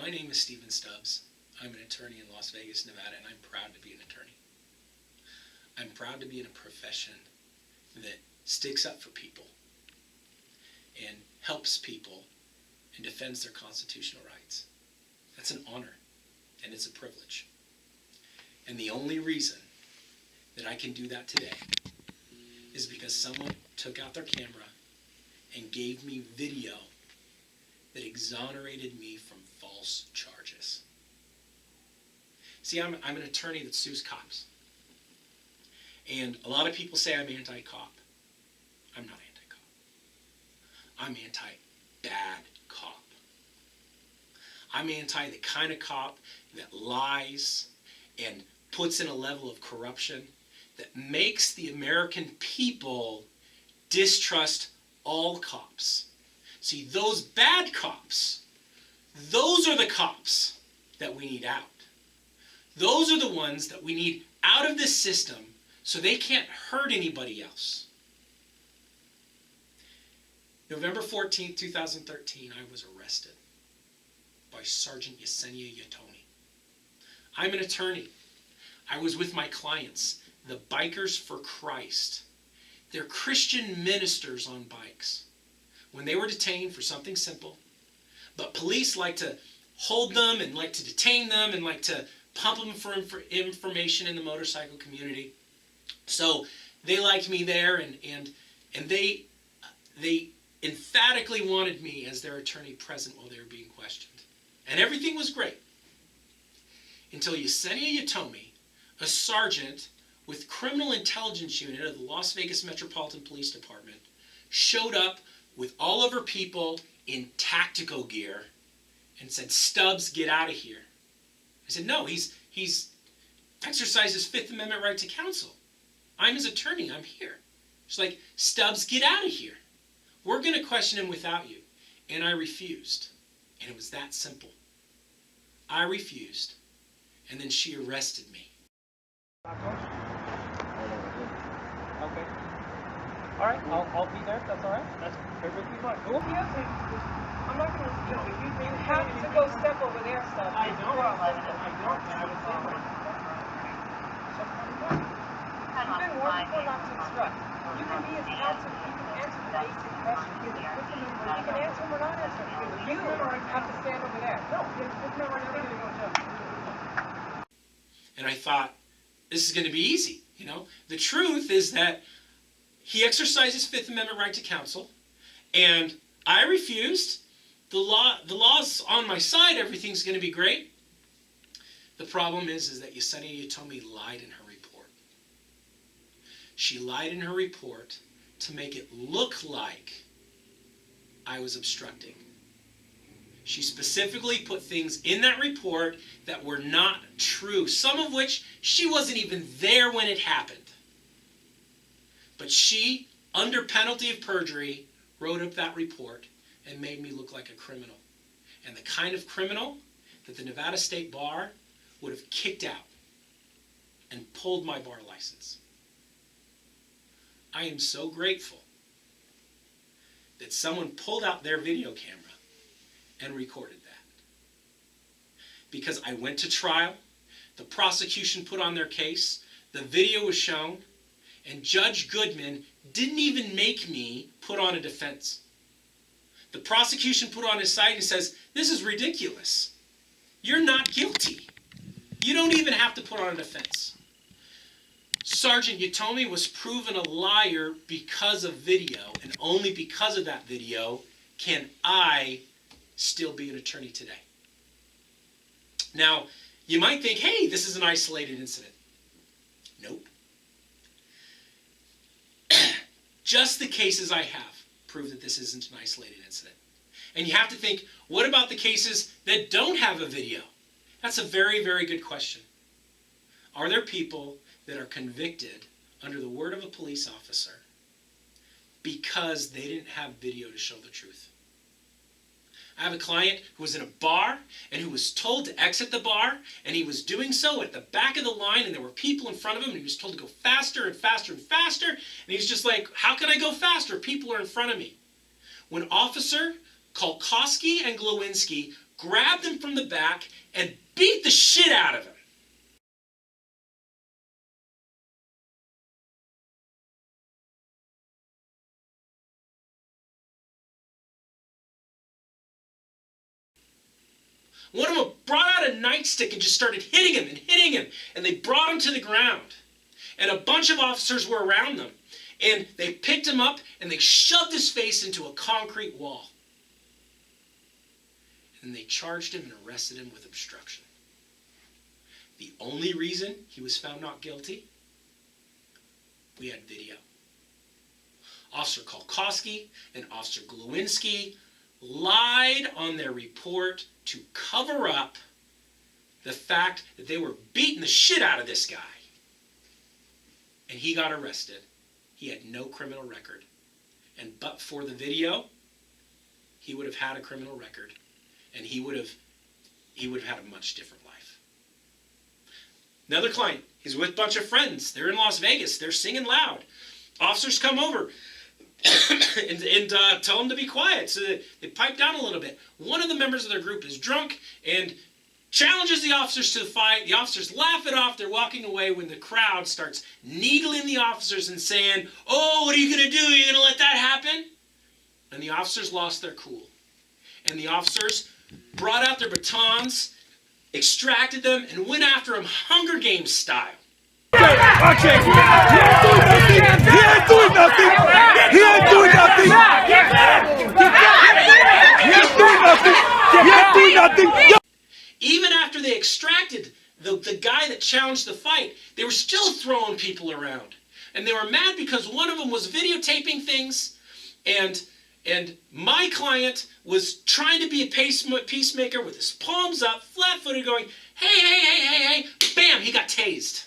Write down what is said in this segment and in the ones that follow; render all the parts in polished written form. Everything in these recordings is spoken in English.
My name is Stephen Stubbs. I'm an attorney in Las Vegas, Nevada, and I'm proud to be an attorney. I'm proud to be in a profession that sticks up for people and helps people and defends their constitutional rights. That's an honor, and it's a privilege. And the only reason that I can do that today is because someone took out their camera and gave me video that exonerated me from false charges. See, I'm an attorney that sues cops. And a lot of people say I'm anti-cop. I'm not anti-cop. I'm anti-bad cop. I'm anti the kind of cop that lies and puts in a level of corruption that makes the American people distrust all cops. See, those bad cops, those are the cops that we need out. Those are the ones that we need out of this system so they can't hurt anybody else. November 14th, 2013, I was arrested by Sergeant Yesenia Yatomi. I'm an attorney. I was with my clients, the Bikers for Christ. They're Christian ministers on bikes. When they were detained for something simple, but police like to hold them and like to detain them and like to pump them for information in the motorcycle community. So they liked me there, and they emphatically wanted me as their attorney present while they were being questioned. And everything was great until Yesenia Yatomi, a sergeant with Criminal Intelligence Unit of the Las Vegas Metropolitan Police Department, showed up with all of her people in tactical gear and said, "Stubbs, get out of here." I said, "No, he's exercised his Fifth Amendment right to counsel. I'm his attorney, I'm here." She's like, "Stubbs, get out of here. We're going to question him without you." And I refused. And it was that simple. I refused. And then she arrested me. Okay. All right, I'll be there. That's all right. That's perfectly fine. Cool. I'm not going to stop you. You have to go step over there, stuff. I don't. I don't. You've been warned before not to obstruct. You can be his counsel. You can answer the basic questions. You can answer them or not answer them. You have to stand over there. No, it's not right there. And I thought, this is going to be easy. You know, the truth is that he exercised his Fifth Amendment right to counsel, and I refused. The law's on my side. Everything's going to be great. The problem is that Yesenia Yatomi lied in her report. She lied in her report to make it look like I was obstructing. She specifically put things in that report that were not true, some of which she wasn't even there when it happened. But she, under penalty of perjury, wrote up that report and made me look like a criminal. And the kind of criminal that the Nevada State Bar would have kicked out and pulled my bar license. I am so grateful that someone pulled out their video camera and recorded that. Because I went to trial, the prosecution put on their case, the video was shown, and Judge Goodman didn't even make me put on a defense. The prosecution put on his side and says, "This is ridiculous. You're not guilty. You don't even have to put on a defense." Sergeant Yatomi was proven a liar because of video, and only because of that video can I still be an attorney today. Now, you might think, hey, this is an isolated incident. Nope. Just the cases I have prove that this isn't an isolated incident. And you have to think, what about the cases that don't have a video? That's a very, very good question. Are there people that are convicted under the word of a police officer because they didn't have video to show the truth? I have a client who was in a bar and who was told to exit the bar, and he was doing so at the back of the line, and there were people in front of him, and he was told to go faster and faster and faster, and he's just like, how can I go faster? People are in front of me. When Officer Kolkowski and Glowinski grabbed him from the back, and beat the shit out of him. One of them brought out a nightstick and just started hitting him, and they brought him to the ground. And a bunch of officers were around them, and they picked him up and they shoved his face into a concrete wall. And they charged him and arrested him with obstruction. The only reason he was found not guilty, we had video. Officer Kolkowski and Officer Glowinski lied on their report to cover up the fact that they were beating the shit out of this guy. And he got arrested. He had no criminal record. And but for the video, he would have had a criminal record. And he would have had a much different life. Another client, he's with a bunch of friends. They're in Las Vegas. They're singing loud. Officers come over and tell them to be quiet. So they pipe down a little bit. One of the members of their group is drunk and challenges the officers to the fight. The officers laugh it off. They're walking away when the crowd starts needling the officers and saying, "Oh, what are you going to do? Are you going to let that happen?" And the officers lost their cool. And the officers brought out their batons, extracted them, and went after him Hunger Games style. Okay, he ain't doing nothing. He ain't doing nothing. He ain't doing nothing. He ain't doing nothing. Even after they extracted the guy that challenged the fight, they were still throwing people around. And they were mad because one of them was videotaping things, and my client was trying to be a peacemaker with his palms up, flat-footed, going, hey, bam, he got tased.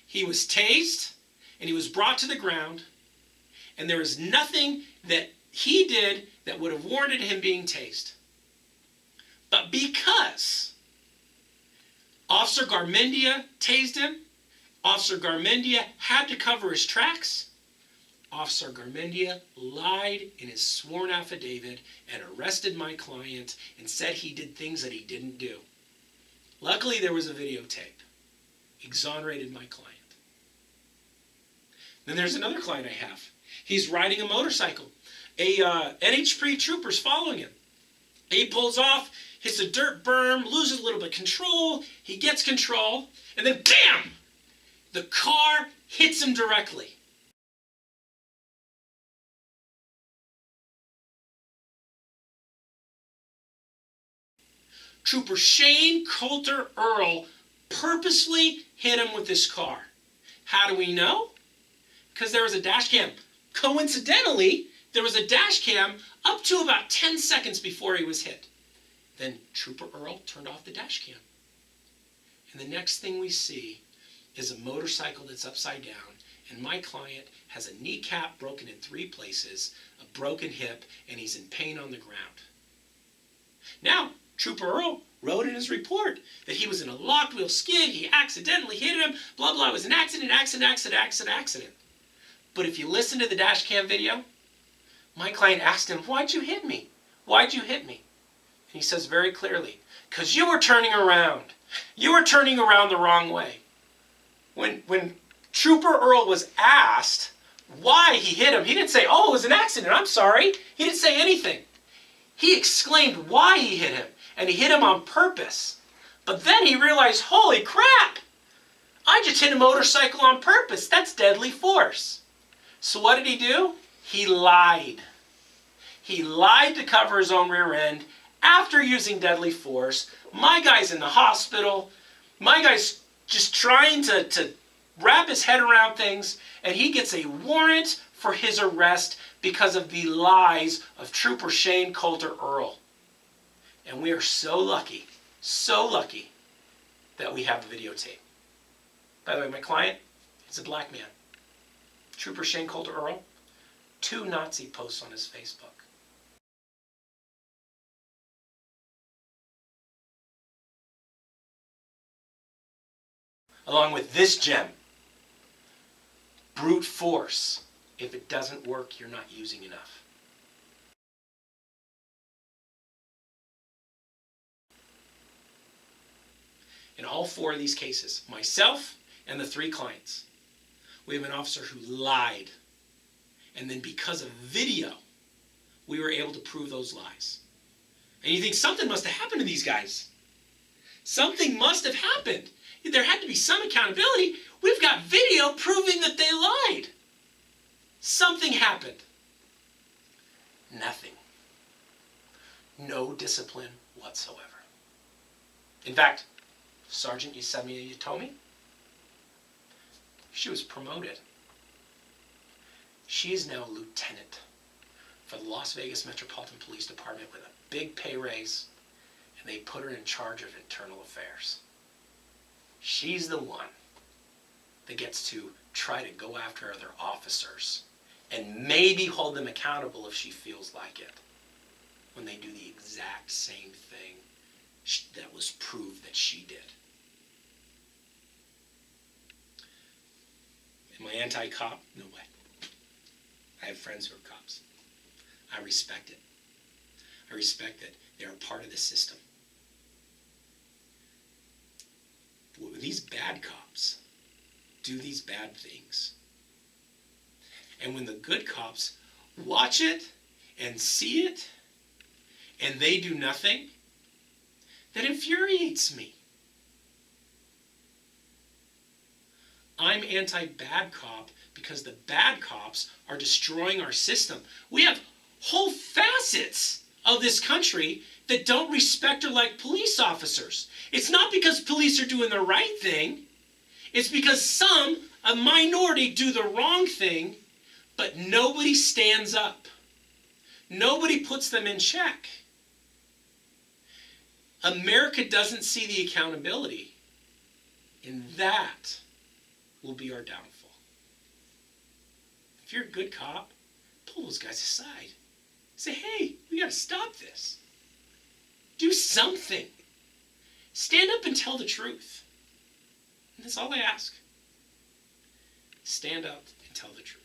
He was tased, and he was brought to the ground, and there was nothing that he did that would have warranted him being tased. But because Officer Garmendia tased him, Officer Garmendia had to cover his tracks, Officer Garmendia lied in his sworn affidavit and arrested my client and said he did things that he didn't do. Luckily, there was a videotape. Exonerated my client. Then there's another client I have. He's riding a motorcycle. A NHP trooper's following him. He pulls off, hits a dirt berm, loses a little bit of control. He gets control, and then bam! The car hits him directly. Trooper Shane Coulter Earl purposely hit him with this car. How do we know? Because there was a dash cam. Coincidentally, there was a dash cam up to about 10 seconds before he was hit. Then Trooper Earl turned off the dash cam. And the next thing we see is a motorcycle that's upside down, and my client has a kneecap broken in 3 places, a broken hip, and he's in pain on the ground. Now, Trooper Earl wrote in his report that he was in a locked wheel skid, he accidentally hit him, blah, blah, it was an accident. But if you listen to the dash cam video, my client asked him, "Why'd you hit me? Why'd you hit me?" And he says very clearly, "'Cause you were turning around. You were turning around the wrong way." When Trooper Earl was asked why he hit him, he didn't say, "Oh, it was an accident, I'm sorry." He didn't say anything. He exclaimed why he hit him, and he hit him on purpose. But then he realized, holy crap, I just hit a motorcycle on purpose. That's deadly force. So what did he do? He lied. He lied to cover his own rear end after using deadly force. My guy's in the hospital. My guy's just trying to wrap his head around things, and he gets a warrant for his arrest because of the lies of Trooper Shane Coulter Earl. And we are so lucky that we have the videotape. By the way, my client is a black man. Trooper Shane Coulter Earl, 2 Nazi posts on his Facebook. along with this gem. Brute force. If it doesn't work, you're not using enough. In all 4 of these cases, myself and the 3 clients, we have an officer who lied. And then because of video, we were able to prove those lies. And you think something must have happened to these guys. Something must have happened. There had to be some accountability. We've got video proving that they lied. Something happened. Nothing. No discipline whatsoever. In fact, Sergeant Yasemi Yatomi, she was promoted. She is now a lieutenant for the Las Vegas Metropolitan Police Department with a big pay raise, and they put her in charge of internal affairs. She's the one that gets to try to go after other officers and maybe hold them accountable if she feels like it, when they do the exact same thing that was proved that she did. Am I anti-cop? No way. I have friends who are cops. I respect it. I respect that they are part of the system. These bad cops do these bad things. And when the good cops watch it and see it, and they do nothing, that infuriates me. I'm anti-bad cop because the bad cops are destroying our system. We have whole facets of this country that don't respect or like police officers. It's not because police are doing the right thing. It's because a minority, do the wrong thing, but nobody stands up. Nobody puts them in check. America doesn't see the accountability, and that will be our downfall. If you're a good cop, pull those guys aside. Say, hey, we got to stop this. Do something. Stand up and tell the truth. And that's all I ask. Stand up and tell the truth.